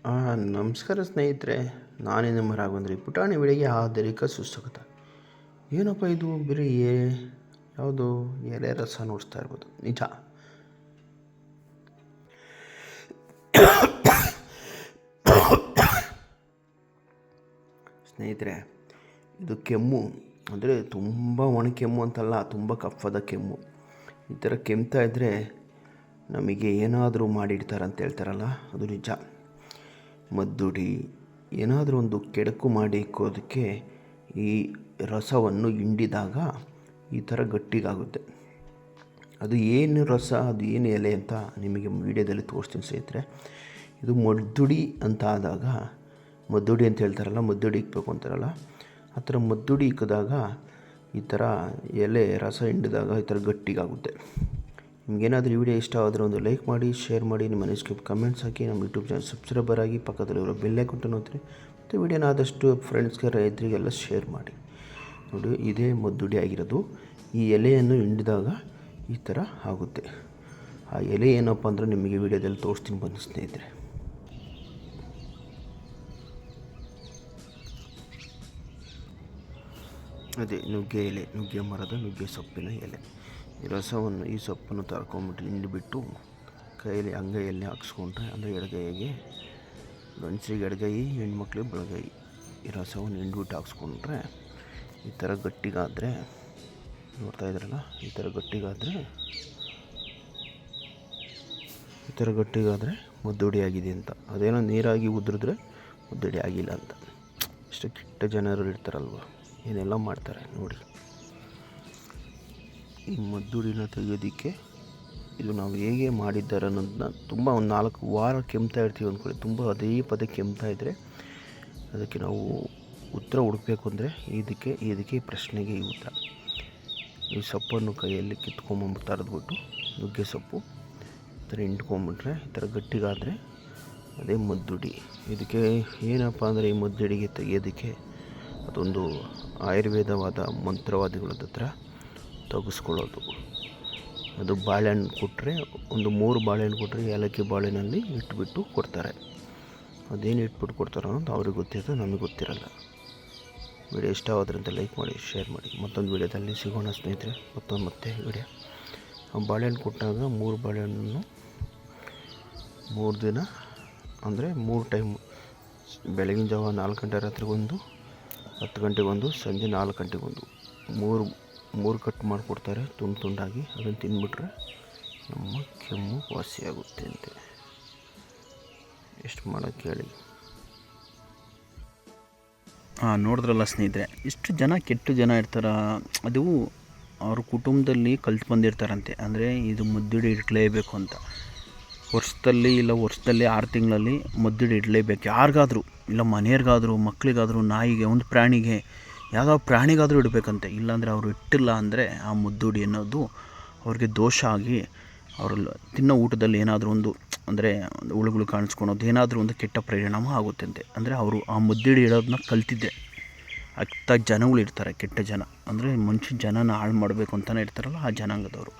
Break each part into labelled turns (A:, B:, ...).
A: ನಮಸ್ಕಾರ ಸ್ನೇಹಿತರೆ. ನಾನೇ ನಿಮ್ಮ ರಾಘವೇಂದ್ರ. ಪುಟಾಣಿ ಬೆಳಿಗ್ಗೆ ಆದರಿಕ ಸುಸ್ತಕತ. ಏನಪ್ಪ ಇದು ಬರೀ ಯಾವುದು ಎಲೆ ರಸ ನೋಡಿಸ್ತಾ ಇರ್ಬೋದು. ನಿಜ. ಸ್ನೇಹಿತರೆ, ಇದು ಕೆಮ್ಮು ಅಂದರೆ ತುಂಬ ಒಣ ಕೆಮ್ಮು ಅಂತಲ್ಲ, ತುಂಬ ಕಫದ ಕೆಮ್ಮು. ಈ ಥರ ಕೆಮ್ತಾ ಇದ್ದರೆ ನಮಗೆ ಏನಾದರೂ ಮಾಡಿಡ್ತಾರೆ ಅಂತ ಹೇಳ್ತಾರಲ್ಲ, ಅದು ನಿಜ. ಮದ್ದುಡಿ ಏನಾದರೂ ಒಂದು ಕೆಡಕು ಮಾಡಿ ಇಕ್ಕೋದಕ್ಕೆ ಈ ರಸವನ್ನು ಹಿಂಡಿದಾಗ ಈ ಥರ ಗಟ್ಟಿಗಾಗುತ್ತೆ. ಅದು ಏನು ರಸ, ಅದು ಏನು ಎಲೆ ಅಂತ ನಿಮಗೆ ವೀಡಿಯೋದಲ್ಲಿ ತೋರಿಸ್ತೀನಿ ಸ್ನೇಹಿತರೆ. ಇದು ಮದ್ದುಡಿ ಅಂತ ಆದಾಗ, ಮದ್ದುಡಿ ಅಂತ ಹೇಳ್ತಾರಲ್ಲ, ಮದ್ದುಡಿ ಇಕ್ಬೇಕು ಅಂತಾರಲ್ಲ, ಆ ಥರ ಮದ್ದುಡಿ ಇಕ್ಕಿದಾಗ ಈ ಥರ ಎಲೆ ರಸ ಹಿಂಡಿದಾಗ ಈ ಥರ ಗಟ್ಟಿಗಾಗುತ್ತೆ. ನಿಮಗೇನಾದರೂ ಈ ವಿಡಿಯೋ ಇಷ್ಟ ಆದರೆ ಒಂದು ಲೈಕ್ ಮಾಡಿ, ಶೇರ್ ಮಾಡಿ, ನಿಮ್ಮ ಅನಿಸಿಕೆ ಕಮೆಂಟ್ಸ್ ಹಾಕಿ, ನಮ್ಮ ಯೂಟ್ಯೂಬ್ ಚಾನಲ್ ಸಬ್ಸ್ಕ್ರೈಬರ್ ಆಗಿ, ಪಕ್ಕದಲ್ಲಿರೋ ಬೆಲ್ ಐಕಾನ್ ಒತ್ತಿರಿ. ಮತ್ತು ವಿಡಿಯೋನ ಆದಷ್ಟು ಫ್ರೆಂಡ್ಸ್ಗೆ, ರೈತರಿಗೆಲ್ಲ ಶೇರ್ ಮಾಡಿ. ನೋಡಿ, ಇದೇ ಮದ್ದುಡಿ ಆಗಿರೋದು. ಈ ಎಲೆಯನ್ನು ಹಿಂಡಿದಾಗ ಈ ಥರ ಆಗುತ್ತೆ. ಆ ಎಲೆ ಏನಪ್ಪ ಅಂದರೆ ನಿಮಗೆ ವಿಡಿಯೋದಲ್ಲಿ ತೋರಿಸ್ತೀನಿ ಬನ್ನಿ ಸ್ನೇಹಿತರೆ. ಅದೇ ನುಗ್ಗೆ ಎಲೆ, ನುಗ್ಗೆ ಮರದ ನುಗ್ಗೆ ಸೊಪ್ಪಿನ ಎಲೆ. ಈ ಸೊಪ್ಪನ್ನು ತರ್ಕೊಂಬಿಟ್ಟು ಹಿಂಡಿಬಿಟ್ಟು ಕೈಯಲ್ಲಿ ಅಂಗೈಯಲ್ಲಿ ಹಾಕ್ಸ್ಕೊಂಡ್ರೆ, ಅಂದರೆ ಎಡಗೈಗೆ, ಗಂಡಸರಿಗೆ ಎಡಗೈ, ಹೆಣ್ಮಕ್ಳಿಗೆ ಬಲಗೈ, ಈ ರಸವನ್ನು ಹಿಂಡ್ಬಿಟ್ಟು ಹಾಕ್ಸ್ಕೊಂಡ್ರೆ ಈ ಥರ ಗಟ್ಟಿಗಾದರೆ, ನೋಡ್ತಾ ಇದ್ರಲ್ಲ, ಈ ಥರ ಗಟ್ಟಿಗಾದರೆ ಮದ್ದುಡಿ ಆಗಿದೆ ಅಂತ. ಅದೇನೋ ನೀರಾಗಿ ಉದುರಿದ್ರೆ ಮದ್ದುಡಿ ಆಗಿಲ್ಲ ಅಂತ. ಇಷ್ಟು ಕೆಟ್ಟ ಜನರು ಇರ್ತಾರಲ್ವ, ಏನೆಲ್ಲ ಮಾಡ್ತಾರೆ ನೋಡಿ. ಈ ಮದ್ದುಡಿನ ತೆಗೆಯೋದಕ್ಕೆ ಇದು ನಾವು ಹೇಗೆ ಮಾಡಿದ್ದಾರೆ ಅನ್ನೋದನ್ನ ತುಂಬ ಒಂದು 4 ವಾರ ಕೆಮ್ತಾ ಇರ್ತೀವಿ ಅಂದ್ಕೊಳ್ಳಿ. ತುಂಬ ಅದೇ ಪದೇ ಕೆಮ್ತಾ ಇದ್ದರೆ ಅದಕ್ಕೆ ನಾವು ಉತ್ತರ ಹುಡುಕಬೇಕು ಅಂದರೆ ಇದಕ್ಕೆ ಪ್ರಶ್ನೆಗೆ ಈ ಉತ್ತರ. ಈ ಸೊಪ್ಪನ್ನು ಕೈಯಲ್ಲಿ ಕಿತ್ಕೊಂಬಂದು ತರದ್ಬಿಟ್ಟು, ನುಗ್ಗೆ ಸೊಪ್ಪು ಈ ಥರ ಹಿಂಡ್ಕೊಂಬಿಟ್ರೆ ಈ ಥರ ಗಟ್ಟಿಗಾದರೆ ಅದೇ ಮದ್ದುಡಿ. ಇದಕ್ಕೆ ಏನಪ್ಪ ಅಂದರೆ, ಈ ಮದ್ದುಡಿಗೆ ತೆಗೆಯೋದಕ್ಕೆ ಅದೊಂದು ಆಯುರ್ವೇದವಾದ ಮಂತ್ರವಾದಿಗಳ ಹತ್ರ ತೆಗೆಸ್ಕೊಳ್ಳೋದು. ಅದು ಬಾಳೆಹಣ್ಣು ಕೊಟ್ಟರೆ, ಒಂದು 3 ಬಾಳೆಹಣ್ಣು ಕೊಟ್ಟರೆ ಏಲಕ್ಕಿ ಬಾಳೆಹಣ್ಣಲ್ಲಿ ಇಟ್ಬಿಟ್ಟು ಕೊಡ್ತಾರೆ. ಅದೇನು ಇಟ್ಬಿಟ್ಟು ಕೊಡ್ತಾರೋ ಅಂತ ಅವ್ರಿಗೆ ಗೊತ್ತಿರ್ತದೆ, ನಮಗೆ ಗೊತ್ತಿರಲ್ಲ. ವಿಡಿಯೋ ಇಷ್ಟ ಆದ್ರಂತ ಲೈಕ್ ಮಾಡಿ, ಶೇರ್ ಮಾಡಿ. ಮತ್ತೊಂದು ವಿಡಿಯೋದಲ್ಲಿ ಸಿಗೋಣ ಸ್ನೇಹಿತರೆ. ಮತ್ತೆ ವಿಡಿಯೋ. ಆ ಬಾಳೆಹಣ್ಣು ಕೊಟ್ಟಾಗ 3 ಬಾಳೆಹಣ್ಣನ್ನು 3 ದಿನ, ಅಂದರೆ 3 ಟೈಮ್, ಬೆಳಗಿನ ಜಾವ 4 ಗಂಟೆ, ರಾತ್ರಿಗೊಂದು, 10 ಗಂಟೆಗೊಂದು, ಸಂಜೆ 4 ಗಂಟೆಗೊಂದು, 3 ಕಟ್ ಮಾಡಿಕೊಡ್ತಾರೆ ತುಂಡಾಗಿ. ಅದನ್ನು ತಿಂದ್ಬಿಟ್ರೆ ನಮ್ಮ ಕೆಮ್ಮು ವಾಸಿಯಾಗುತ್ತೆ ಅಂತೆ. ಎಷ್ಟು ಮಾಡೋಕ್ಕೆ ಹೇಳಿ.
B: ನೋಡಿದ್ರಲ್ಲ ಸ್ನೇಹಿತರೆ, ಇಷ್ಟು ಕೆಟ್ಟು ಜನ ಇರ್ತಾರೆ. ಅದು ಅವ್ರ ಕುಟುಂಬದಲ್ಲಿ ಕಲ್ತು ಬಂದಿರ್ತಾರಂತೆ. ಅಂದರೆ ಇದು ಮದ್ದುಡಿ ಇಡಲೇಬೇಕು ಅಂತ. ವರ್ಷದಲ್ಲಿ 6 ತಿಂಗಳಲ್ಲಿ ಮದ್ದುಡಿ ಇಡಲೇಬೇಕು. ಯಾರಿಗಾದರೂ, ಇಲ್ಲ ಮನೆಯವ್ರಿಗಾದರೂ, ಮಕ್ಕಳಿಗಾದರೂ, ನಾಯಿಗೆ, ಒಂದು ಪ್ರಾಣಿಗೆ, ಯಾವುದೋ ಪ್ರಾಣಿಗಾದರೂ ಇಡಬೇಕಂತೆ. ಇಲ್ಲಾಂದರೆ ಅವರು ಇಟ್ಟಿಲ್ಲ ಅಂದರೆ ಆ ಮದ್ದುಡಿ ಅನ್ನೋದು ಅವ್ರಿಗೆ ದೋಷ ಆಗಿ, ಅವರು ತಿನ್ನೋ ಊಟದಲ್ಲಿ ಏನಾದರೂ ಒಂದು, ಅಂದರೆ ಹುಳುಗಳು ಕಾಣಿಸ್ಕೊಳೋದು, ಏನಾದರೂ ಒಂದು ಕೆಟ್ಟ ಪರಿಣಾಮ ಆಗುತ್ತಂತೆ. ಅಂದರೆ ಅವರು ಆ ಮದ್ದುಡಿ ಇಡೋದನ್ನ ಕಲ್ತಿದ್ದೆ. ಅತ್ತ ಜನಗಳು ಇರ್ತಾರೆ, ಕೆಟ್ಟ ಜನ, ಅಂದರೆ ಮನುಷ್ಯ ಜನನ ಹಾಳು ಮಾಡಬೇಕು ಅಂತಲೇ ಇರ್ತಾರಲ್ಲ, ಆ ಜನಾಂಗದವರು.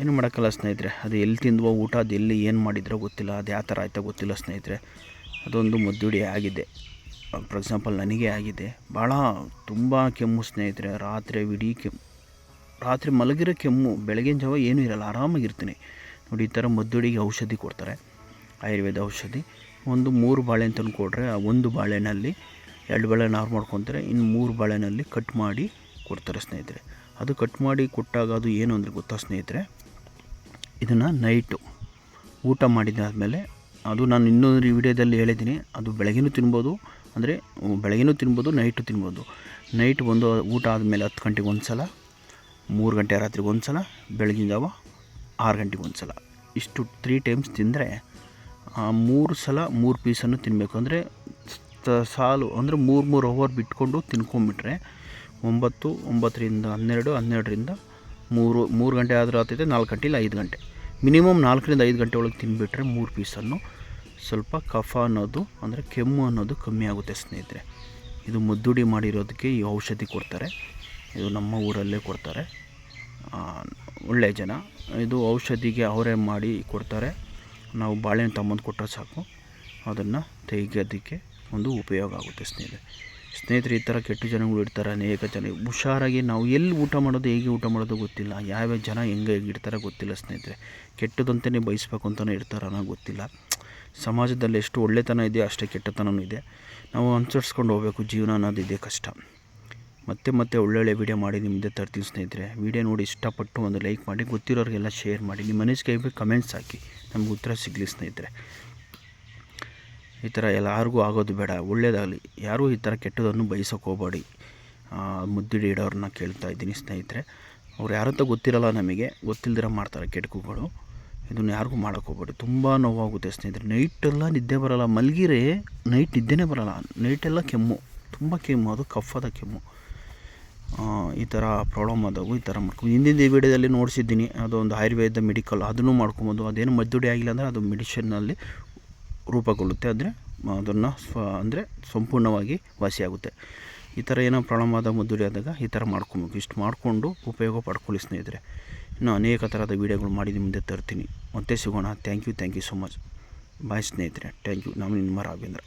B: ಏನು ಮಾಡೋಕ್ಕಲ್ಲ ಸ್ನೇಹಿತರೆ. ಅದು ಎಲ್ಲಿ ತಿಂದುವ ಊಟ, ಅದು ಎಲ್ಲಿ ಏನು ಮಾಡಿದ್ರೋ ಗೊತ್ತಿಲ್ಲ, ಅದು ಯಾವ ಥರ ಆಯ್ತೋ ಗೊತ್ತಿಲ್ಲ ಸ್ನೇಹಿತರೆ. ಅದೊಂದು ಮದ್ದುಡಿ ಆಗಿದೆ. ಫಾರ್ ಎಕ್ಸಾಂಪಲ್ ನನಗೆ ಆಗಿದೆ. ಭಾಳ ತುಂಬ ಕೆಮ್ಮು ಸ್ನೇಹಿತರೆ. ಇಡೀ ಕೆಮ್ಮು, ರಾತ್ರಿ ಮಲಗಿರೋ ಕೆಮ್ಮು, ಬೆಳಗಿನ ಜಾವ ಏನೂ ಇರಲ್ಲ, ಆರಾಮಾಗಿರ್ತೀನಿ ನೋಡಿ. ಈ ಥರ ಮದ್ದುಡಿಗೆ ಔಷಧಿ ಕೊಡ್ತಾರೆ, ಆಯುರ್ವೇದ ಔಷಧಿ. ಒಂದು 3 ಬಾಳೆಹಣ್ಣು ತಂದು ಕೊಟ್ಟರೆ, ಆ 1 ಬಾಳೆಹಣ್ಣಲ್ಲಿ 2 ಬಾಳೆಹಣ್ಣು ಆರು ಮಾಡ್ಕೊತಾರೆ, ಇನ್ನು 3 ಬಾಳೆಹಣ್ಣಲ್ಲಿ ಕಟ್ ಮಾಡಿ ಕೊಡ್ತಾರೆ ಸ್ನೇಹಿತರೆ. ಅದು ಕಟ್ ಮಾಡಿ ಕೊಟ್ಟಾಗ ಅದು ಏನು ಅಂದರೆ ಗೊತ್ತಾ ಸ್ನೇಹಿತರೆ, ಇದನ್ನು ನೈಟು ಊಟ ಮಾಡಿದಾದಮೇಲೆ, ಅದು ನಾನು ಇನ್ನೊಂದು ವಿಡಿಯೋದಲ್ಲಿ ಹೇಳಿದ್ದೀನಿ, ಅದು ಬೆಳಗ್ಗೆನೂ ತಿನ್ಬೋದು, ಅಂದರೆ ಬೆಳಗ್ಗೆನೂ ತಿನ್ಬೋದು, ನೈಟು ತಿನ್ಬೋದು. ನೈಟ್ ಬಂದು ಊಟ ಆದಮೇಲೆ 10 ಗಂಟೆಗೆ ಒಂದು ಸಲ, 3 ಗಂಟೆ ರಾತ್ರಿಗೆ ಒಂದು ಸಲ, ಬೆಳಗಿನ ಜಾವ 6 ಗಂಟೆಗೆ ಒಂದು ಸಲ, ಇಷ್ಟು 3 ಟೈಮ್ಸ್ ತಿಂದರೆ 3 ಸಲ 3 ಪೀಸನ್ನು ತಿನ್ನಬೇಕು. ಅಂದರೆ ಸಾಲು, ಅಂದರೆ 3 ಅವರ್ ಬಿಟ್ಕೊಂಡು ತಿನ್ಕೊಂಬಿಟ್ರೆ 9, 9ರಿಂದ 12, 12ರಿಂದ 3 ಗಂಟೆ ಆದರೂ ಆಗ್ತೈತೆ, 4 ಗಂಟೆ ಇಲ್ಲ 5 ಗಂಟೆ, ಮಿನಿಮಮ್ 4ರಿಂದ 5 ಗಂಟೆ ಒಳಗೆ ತಿನ್ಬಿಟ್ರೆ 3 ಪೀಸನ್ನು ಸ್ವಲ್ಪ ಕಫ ಅನ್ನೋದು, ಅಂದರೆ ಕೆಮ್ಮು ಅನ್ನೋದು ಕಮ್ಮಿ ಆಗುತ್ತೆ ಸ್ನೇಹಿತರೆ. ಇದು ಮದ್ದುಡಿ ಮಾಡಿರೋದಕ್ಕೆ ಈ ಔಷಧಿ ಕೊಡ್ತಾರೆ. ಇದು ನಮ್ಮ ಊರಲ್ಲೇ ಕೊಡ್ತಾರೆ, ಒಳ್ಳೆಯ ಜನ. ಇದು ಔಷಧಿಗೆ ಅವರೇ ಮಾಡಿ ಕೊಡ್ತಾರೆ. ನಾವು ಬಾಳೆಹಣ್ಣು ತಗೊಂಬಂದು ಕೊಟ್ಟರೆ ಸಾಕು, ಅದನ್ನು ತೆಗೆಯೋದಕ್ಕೆ ಒಂದು ಉಪಯೋಗ ಆಗುತ್ತೆ ಸ್ನೇಹಿತರೆ. ಈ ಥರ ಕೆಟ್ಟ ಜನಗಳು ಇರ್ತಾರೆ ಅನೇಕ ಜನ. ಹುಷಾರಾಗಿ ನಾವು ಎಲ್ಲಿ ಊಟ ಮಾಡೋದು, ಹೇಗೆ ಊಟ ಮಾಡೋದು ಗೊತ್ತಿಲ್ಲ, ಯಾವ್ಯಾವ ಜನ ಹೆಂಗೆ ಇರ್ತಾರೆ ಗೊತ್ತಿಲ್ಲ ಸ್ನೇಹಿತರೆ. ಕೆಟ್ಟದಂತಲೇ ಬಯಸ್ಬೇಕು ಅಂತಲೇ ಇರ್ತಾರನೋ ಗೊತ್ತಿಲ್ಲ. ಸಮಾಜದಲ್ಲಿ ಎಷ್ಟು ಒಳ್ಳೆತನ ಇದೆಯೋ ಅಷ್ಟೇ ಕೆಟ್ಟತನವೂ ಇದೆ. ನಾವು ಅನುಸರಿಸ್ಕೊಂಡು ಹೋಗಬೇಕು. ಜೀವನ ಅನ್ನೋದಿದೆ ಕಷ್ಟ. ಮತ್ತೆ ಒಳ್ಳೊಳ್ಳೆ ವೀಡಿಯೋ ಮಾಡಿ ನಿಮ್ಮದೇ ತರ್ತೀನಿ ಸ್ನೇಹಿತರೆ. ವೀಡಿಯೋ ನೋಡಿ ಇಷ್ಟಪಟ್ಟು ಒಂದು ಲೈಕ್ ಮಾಡಿ, ಗೊತ್ತಿರೋರಿಗೆಲ್ಲ ಶೇರ್ ಮಾಡಿ, ನಿಮ್ಮ ಮನಸ್ಸಿಗೆ ಕಮೆಂಟ್ಸ್ ಹಾಕಿ, ನಮ್ಗೆ ಉತ್ತರ ಸಿಗಲಿ ಸ್ನೇಹಿತರೆ. ಈ ಥರ ಎಲ್ಲರಿಗೂ ಆಗೋದು ಬೇಡ, ಒಳ್ಳೆಯದಾಗಲಿ. ಯಾರೂ ಈ ಥರ ಕೆಟ್ಟದನ್ನು ಬಯಸೋಕೆ ಹೋಗಬೇಡಿ. ಮುದ್ದಿಡಿ ಇಡೋರನ್ನ ಕೇಳ್ತಾ ಇದ್ದೀನಿ ಸ್ನೇಹಿತರೆ. ಅವ್ರು ಯಾರಂತ ಗೊತ್ತಿರಲ್ಲ, ನಮಗೆ ಗೊತ್ತಿಲ್ದಿರ ಮಾಡ್ತಾರೆ ಕೆಟ್ಟಕುಗಳು. ಇದನ್ನು ಯಾರಿಗೂ ಮಾಡೋಕ್ಕೆ ಹೋಗ್ಬೇಡಿ. ತುಂಬ ನೋವಾಗುತ್ತೆ ಸ್ನೇಹಿತರೆ. ನೈಟೆಲ್ಲ ನಿದ್ದೆ ಬರೋಲ್ಲ, ಮಲಗಿರೆ ನೈಟ್ ನಿದ್ದೆನೇ ಬರೋಲ್ಲ. ನೈಟೆಲ್ಲ ಕೆಮ್ಮು, ತುಂಬ ಕೆಮ್ಮು, ಅದು ಕಫದ ಕೆಮ್ಮು. ಈ ಥರ ಪ್ರಾಬ್ಲಮ್ ಆದವು ಈ ಥರ ಮಾಡ್ಕೊಂಡು ಹಿಂದಿನ ವೀಡಿಯೋದಲ್ಲಿ ನೋಡಿಸಿದ್ದೀನಿ. ಅದೊಂದು ಆಯುರ್ವೇದ ಮೆಡಿಕಲ್, ಅದನ್ನು ಮಾಡ್ಕೊಬೋದು. ಅದೇನು ಮದ್ದುಡಿ ಆಗಿಲ್ಲ ಅಂದರೆ ಅದು ಮೆಡಿಷನ್ನಲ್ಲಿ ರೂಪುಗೊಳ್ಳುತ್ತೆ. ಅಂದರೆ ಅದನ್ನು ಅಂದರೆ ಸಂಪೂರ್ಣವಾಗಿ ವಾಸಿಯಾಗುತ್ತೆ. ಈ ಥರ ಏನೋ ಪ್ರಾಬ್ಲಮ್ ಆದ ಮದ್ದುಡಿ ಆದಾಗ ಈ ಥರ ಮಾಡ್ಕೊಬೇಕು. ಇಷ್ಟು ಮಾಡಿಕೊಂಡು ಉಪಯೋಗ ಪಡ್ಕೊಳ್ಳಿ ಸ್ನೇಹಿತರೆ. ಇನ್ನೂ ಅನೇಕ ಥರದ ವೀಡಿಯೋಗಳು ಮಾಡಿ ಮುಂದೆ ತರ್ತೀನಿ. ಮತ್ತೆ ಸಿಗೋಣ. Thank you so much. Bye ಸ್ನೇಹಿತರೆ. Thank you. ನಾನು ನಿಮ್ಮ ರಾಘವೇಂದ್ರ.